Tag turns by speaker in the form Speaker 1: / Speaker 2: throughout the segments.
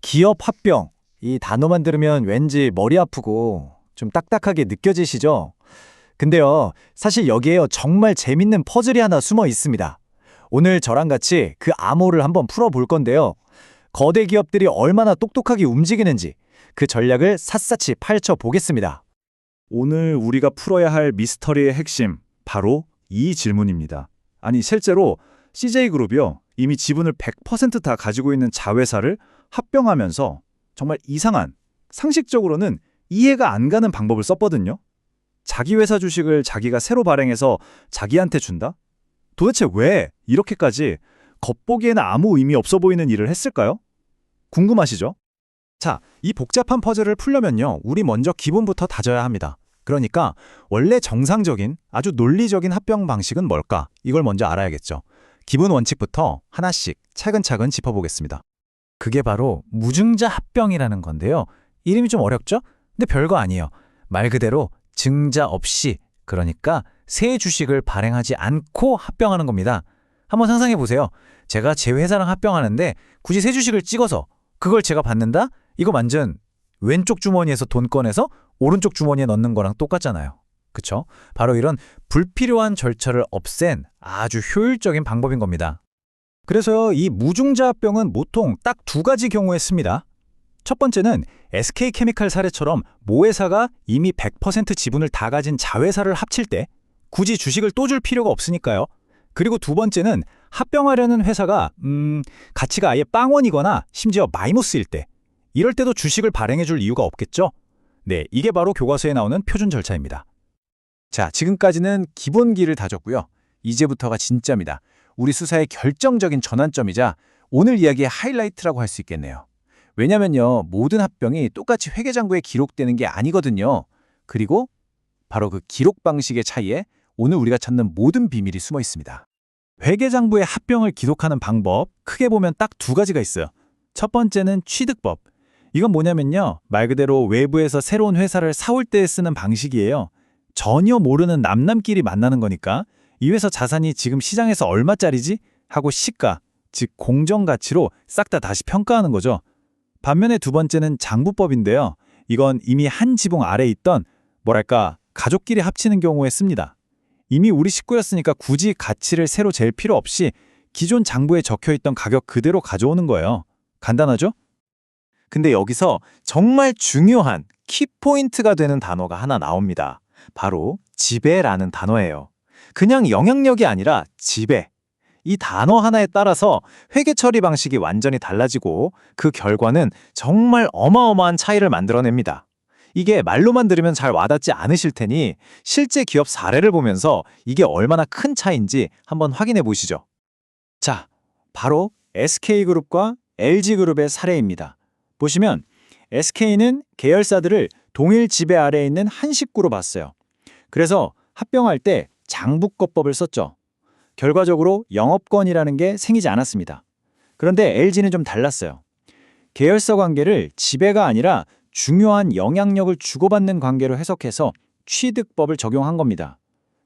Speaker 1: 기업 합병. 이 단어만 들으면 왠지 머리 아프고 좀 딱딱하게 느껴지시죠? 근데요, 사실 여기에요 정말 재밌는 퍼즐이 하나 숨어 있습니다. 오늘 저랑 같이 그 암호를 한번 풀어볼 건데요. 거대 기업들이 얼마나 똑똑하게 움직이는지 그 전략을 샅샅이 파헤쳐 보겠습니다.
Speaker 2: 오늘 우리가 풀어야 할 미스터리의 핵심, 바로 이 질문입니다. 아니, 실제로 CJ그룹이요, 이미 지분을 100%다 가지고 있는 자회사를 합병하면서 정말 이상한, 상식적으로는 이해가 안 가는 방법을 썼거든요. 자기 회사 주식을 자기가 새로 발행해서 자기한테 준다? 도대체 왜 이렇게까지 겉보기에는 아무 의미 없어 보이는 일을 했을까요? 궁금하시죠?
Speaker 1: 자, 이 복잡한 퍼즐을 풀려면요, 우리 먼저 기본부터 다져야 합니다. 그러니까 원래 정상적인 아주 논리적인 합병 방식은 뭘까? 이걸 먼저 알아야겠죠. 기본 원칙부터 하나씩 차근차근 짚어보겠습니다. 그게 바로 무증자 합병이라는 건데요. 이름이 좀 어렵죠? 근데 별거 아니에요. 말 그대로 증자 없이, 그러니까 새 주식을 발행하지 않고 합병하는 겁니다. 한번 상상해 보세요. 제가 제 회사랑 합병하는데 굳이 새 주식을 찍어서 그걸 제가 받는다? 이거 완전 왼쪽 주머니에서 돈 꺼내서 오른쪽 주머니에 넣는 거랑 똑같잖아요. 그쵸? 바로 이런 불필요한 절차를 없앤 아주 효율적인 방법인 겁니다. 그래서 이 무증자 합병은 보통 딱 두 가지 경우에 씁니다. 첫 번째는 SK케미칼 사례처럼 모 회사가 이미 100% 지분을 다 가진 자회사를 합칠 때 굳이 주식을 또 줄 필요가 없으니까요. 그리고 두 번째는 합병하려는 회사가 가치가 아예 빵원이거나 심지어 마이너스일 때, 이럴 때도 주식을 발행해 줄 이유가 없겠죠? 네, 이게 바로 교과서에 나오는 표준 절차입니다. 자, 지금까지는 기본기를 다졌고요. 이제부터가 진짜입니다. 우리 수사의 결정적인 전환점이자 오늘 이야기의 하이라이트라고 할 수 있겠네요. 왜냐면요, 모든 합병이 똑같이 회계장부에 기록되는 게 아니거든요. 그리고 바로 그 기록 방식의 차이에 오늘 우리가 찾는 모든 비밀이 숨어 있습니다. 회계장부에 합병을 기록하는 방법, 크게 보면 딱 두 가지가 있어요. 첫 번째는 취득법. 이건 뭐냐면요, 말 그대로 외부에서 새로운 회사를 사올 때 쓰는 방식이에요. 전혀 모르는 남남끼리 만나는 거니까 이 회사 자산이 지금 시장에서 얼마짜리지? 하고 시가, 즉 공정가치로 싹 다 다시 평가하는 거죠. 반면에 두 번째는 장부법인데요. 이건 이미 한 지붕 아래에 있던 뭐랄까 가족끼리 합치는 경우에 씁니다. 이미 우리 식구였으니까 굳이 가치를 새로 잴 필요 없이 기존 장부에 적혀있던 가격 그대로 가져오는 거예요. 간단하죠? 근데 여기서 정말 중요한 키포인트가 되는 단어가 하나 나옵니다. 바로 지배라는 단어예요. 그냥 영향력이 아니라 지배. 이 단어 하나에 따라서 회계 처리 방식이 완전히 달라지고 그 결과는 정말 어마어마한 차이를 만들어냅니다. 이게 말로만 들으면 잘 와닿지 않으실 테니 실제 기업 사례를 보면서 이게 얼마나 큰 차이인지 한번 확인해 보시죠. 자, 바로 SK그룹과 LG그룹의 사례입니다. 보시면 SK는 계열사들을 동일 지배 아래에 있는 한 식구로 봤어요. 그래서 합병할 때 장부거법을 썼죠. 결과적으로 영업권이라는 게 생기지 않았습니다. 그런데 LG는 좀 달랐어요. 계열사 관계를 지배가 아니라 중요한 영향력을 주고받는 관계로 해석해서 취득법을 적용한 겁니다.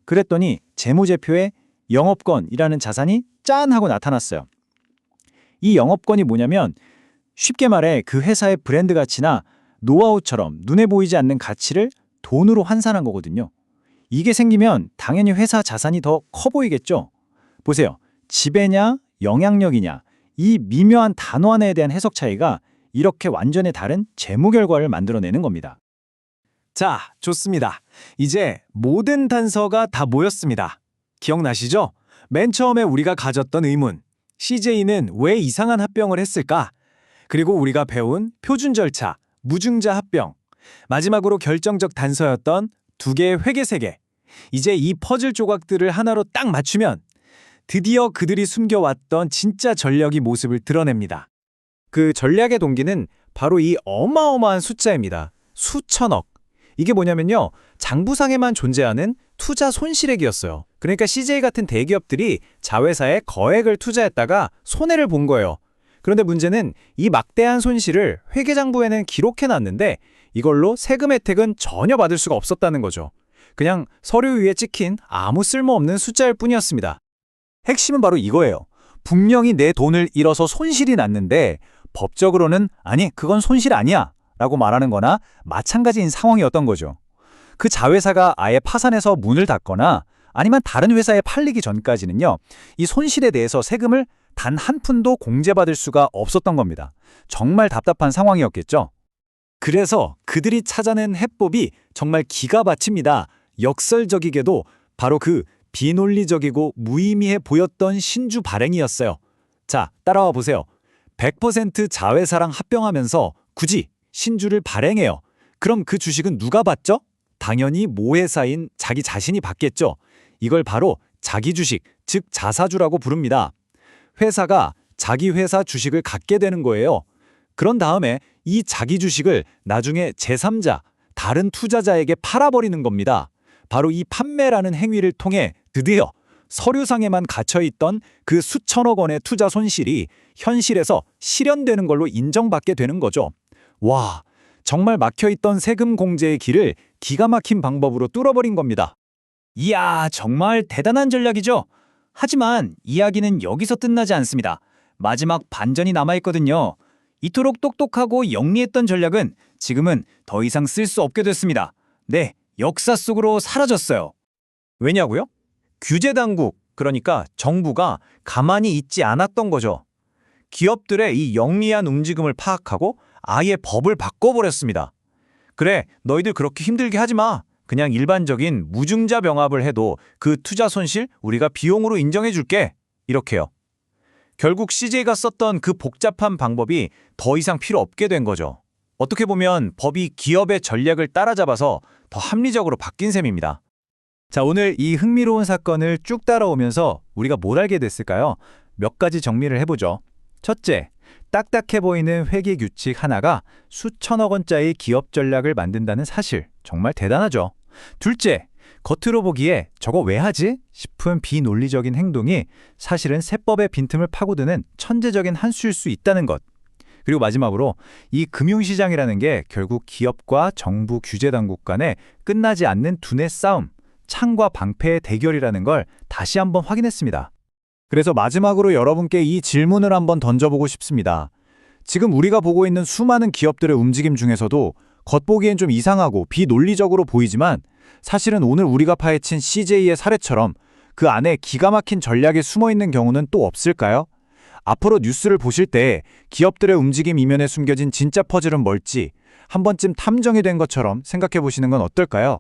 Speaker 1: 그랬더니 재무제표에 영업권이라는 자산이 짠 하고 나타났어요. 이 영업권이 뭐냐면 쉽게 말해 그 회사의 브랜드 가치나 노하우처럼 눈에 보이지 않는 가치를 돈으로 환산한 거거든요. 이게 생기면 당연히 회사 자산이 더 커 보이겠죠? 보세요. 지배냐, 영향력이냐, 이 미묘한 단어 하나에 대한 해석 차이가 이렇게 완전히 다른 재무 결과를 만들어내는 겁니다. 자, 좋습니다. 이제 모든 단서가 다 모였습니다. 기억나시죠? 맨 처음에 우리가 가졌던 의문, CJ는 왜 이상한 합병을 했을까? 그리고 우리가 배운 표준 절차, 무증자 합병, 마지막으로 결정적 단서였던 두 개의 회계 세계. 이제 이 퍼즐 조각들을 하나로 딱 맞추면 드디어 그들이 숨겨왔던 진짜 전략의 모습을 드러냅니다. 그 전략의 동기는 바로 이 어마어마한 숫자입니다. 수천억. 이게 뭐냐면요, 장부상에만 존재하는 투자 손실액이었어요. 그러니까 CJ 같은 대기업들이 자회사에 거액을 투자했다가 손해를 본 거예요. 그런데 문제는 이 막대한 손실을 회계장부에는 기록해놨는데 이걸로 세금 혜택은 전혀 받을 수가 없었다는 거죠. 그냥 서류 위에 찍힌 아무 쓸모없는 숫자일 뿐이었습니다. 핵심은 바로 이거예요. 분명히 내 돈을 잃어서 손실이 났는데 법적으로는 아니, 그건 손실 아니야 라고 말하는 거나 마찬가지인 상황이었던 거죠. 그 자회사가 아예 파산해서 문을 닫거나 아니면 다른 회사에 팔리기 전까지는요, 이 손실에 대해서 세금을 단 한 푼도 공제받을 수가 없었던 겁니다. 정말 답답한 상황이었겠죠. 그래서 그들이 찾아낸 해법이 정말 기가 막힙니다. 역설적이게도 바로 그 비논리적이고 무의미해 보였던 신주 발행이었어요. 자, 따라와 보세요. 100% 자회사랑 합병하면서 굳이 신주를 발행해요. 그럼 그 주식은 누가 받죠? 당연히 모회사인 자기 자신이 받겠죠. 이걸 바로 자기 주식, 즉 자사주라고 부릅니다. 회사가 자기 회사 주식을 갖게 되는 거예요. 그런 다음에 이 자기 주식을 나중에 제3자, 다른 투자자에게 팔아버리는 겁니다. 바로 이 판매라는 행위를 통해 드디어 서류상에만 갇혀있던 그 수천억 원의 투자 손실이 현실에서 실현되는 걸로 인정받게 되는 거죠. 와, 정말 막혀있던 세금 공제의 길을 기가 막힌 방법으로 뚫어버린 겁니다. 이야, 정말 대단한 전략이죠. 하지만 이야기는 여기서 끝나지 않습니다. 마지막 반전이 남아있거든요. 이토록 똑똑하고 영리했던 전략은 지금은 더 이상 쓸 수 없게 됐습니다. 네, 역사 속으로 사라졌어요. 왜냐고요? 규제 당국, 그러니까 정부가 가만히 있지 않았던 거죠. 기업들의 이 영리한 움직임을 파악하고 아예 법을 바꿔버렸습니다. 그래, 너희들 그렇게 힘들게 하지 마. 그냥 일반적인 무증자 병합을 해도 그 투자 손실 우리가 비용으로 인정해 줄게. 이렇게요. 결국 CJ가 썼던 그 복잡한 방법이 더 이상 필요 없게 된 거죠. 어떻게 보면 법이 기업의 전략을 따라잡아서 더 합리적으로 바뀐 셈입니다. 자, 오늘 이 흥미로운 사건을 쭉 따라오면서 우리가 뭘 알게 됐을까요? 몇 가지 정리를 해보죠. 첫째, 딱딱해 보이는 회계 규칙 하나가 수천억 원짜리 기업 전략을 만든다는 사실, 정말 대단하죠. 둘째, 겉으로 보기에 저거 왜 하지? 싶은 비논리적인 행동이 사실은 세법의 빈틈을 파고드는 천재적인 한 수일 수 있다는 것. 그리고 마지막으로 이 금융시장이라는 게 결국 기업과 정부 규제 당국 간에 끝나지 않는 두뇌 싸움, 창과 방패의 대결이라는 걸 다시 한번 확인했습니다. 그래서 마지막으로 여러분께 이 질문을 한번 던져보고 싶습니다. 지금 우리가 보고 있는 수많은 기업들의 움직임 중에서도 겉보기엔 좀 이상하고 비논리적으로 보이지만 사실은 오늘 우리가 파헤친 CJ의 사례처럼 그 안에 기가 막힌 전략이 숨어있는 경우는 또 없을까요? 앞으로 뉴스를 보실 때 기업들의 움직임 이면에 숨겨진 진짜 퍼즐은 뭘지 한 번쯤 탐정이 된 것처럼 생각해 보시는 건 어떨까요?